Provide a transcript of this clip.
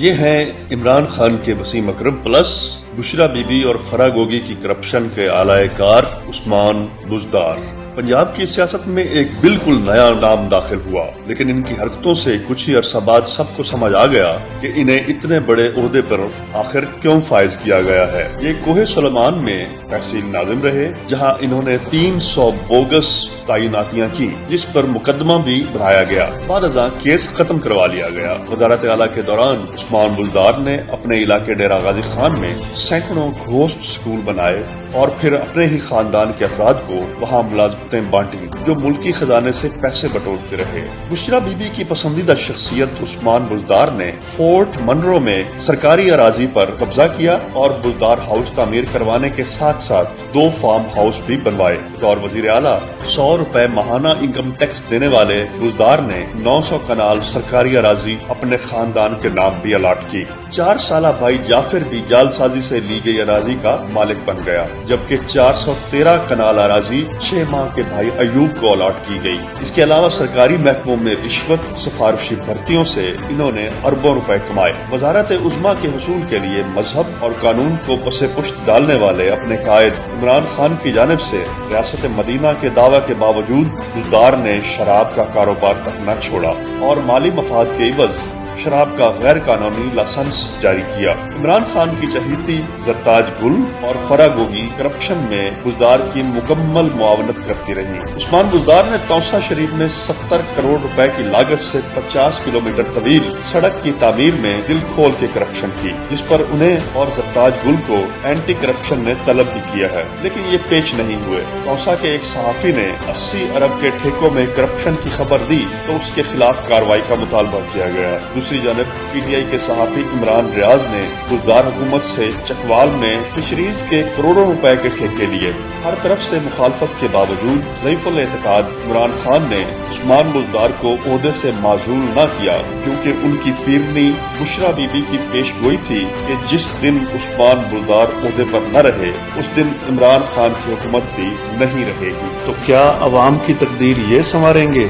یہ ہیں عمران خان کے وسیم اکرم پلس بشرا بی بی اور فرا گوگی کی کرپشن کے اعلی کار عثمان بزدار۔ پنجاب کی سیاست میں ایک بالکل نیا نام داخل ہوا، لیکن ان کی حرکتوں سے کچھ ہی عرصہ بعد سب کو سمجھ آ گیا کہ انہیں اتنے بڑے عہدے پر آخر کیوں فائز کیا گیا ہے۔ یہ کوہ سلیمان میں تحصیل ناظم رہے، جہاں انہوں نے 300 بوگس تعیناتیاں کی، جس پر مقدمہ بھی بنایا گیا۔ بعد ازاں کیس ختم کروا لیا گیا۔ وزارت اعلیٰ کے دوران عثمان بزدار نے اپنے علاقے ڈیرہ غازی خان میں سینکڑوں گھوسٹ سکول بنائے اور پھر اپنے ہی خاندان کے افراد کو وہاں ملازمتیں بانٹی، جو ملکی خزانے سے پیسے بٹورتے رہے۔ بشرا بی بی کی پسندیدہ شخصیت عثمان بزدار نے فورٹ منرو میں سرکاری اراضی پر قبضہ کیا اور بزدار ہاؤس تعمیر کروانے کے ساتھ ساتھ 2 فارم ہاؤس بھی بنوائے۔ بطور وزیر اعلیٰ 100 روپے ماہانہ انکم ٹیکس دینے والے بزدار نے 900 کنال سرکاری اراضی اپنے خاندان کے نام بھی الاٹ کی۔ 4 سالہ بھائی جعفر بھی جعل سازی سے لی گئی اراضی کا مالک بن گیا، جبکہ 413 کنال اراضی 6 ماہ کے بھائی ایوب کو الاٹ کی گئی۔ اس کے علاوہ سرکاری محکموں میں رشوت، سفارشی بھرتیوں سے انہوں نے اربوں روپے کمائے۔ وزارت عظمیٰ کے حصول کے لیے مذہب اور قانون کو پس پشت ڈالنے والے اپنے قائد عمران خان کی جانب سے ریاست مدینہ کے دعوی کے باوجود بزدار نے شراب کا کاروبار تک نہ چھوڑا اور مالی مفاد کے عوض شراب کا غیر قانونی لائسنس جاری کیا۔ عمران خان کی چہیتی زرتاج گل اور فرا گوگی کرپشن میں بزدار کی مکمل معاونت کرتی رہی۔ عثمان بزدار نے توسا شریف میں 70 کروڑ روپے کی لاگت سے 50 کلومیٹر طویل سڑک کی تعمیر میں دل کھول کے کرپشن کی، جس پر انہیں اور زرتاج گل کو اینٹی کرپشن نے طلب بھی کیا ہے، لیکن یہ پیش نہیں ہوئے۔ توسا کے ایک صحافی نے 80 ارب کے ٹھیکوں میں کرپشن کی خبر دی تو اس کے خلاف کارروائی کا مطالبہ کیا گیا۔ دوسری جانب پی ٹی آئی کے صحافی عمران ریاض نے بزدار حکومت سے چکوال میں فشریز کے کروڑوں روپے کے ٹھیکے لیے۔ ہر طرف سے مخالفت کے باوجود ضعیف الاعتقاد عمران خان نے عثمان بزدار کو عہدے سے معزول نہ کیا، کیونکہ ان کی پیرنی بشرا بی بی کی پیش گوئی تھی کہ جس دن عثمان بزدار عہدے پر نہ رہے اس دن عمران خان کی حکومت بھی نہیں رہے گی۔ تو کیا عوام کی تقدیر یہ سنواریں گے؟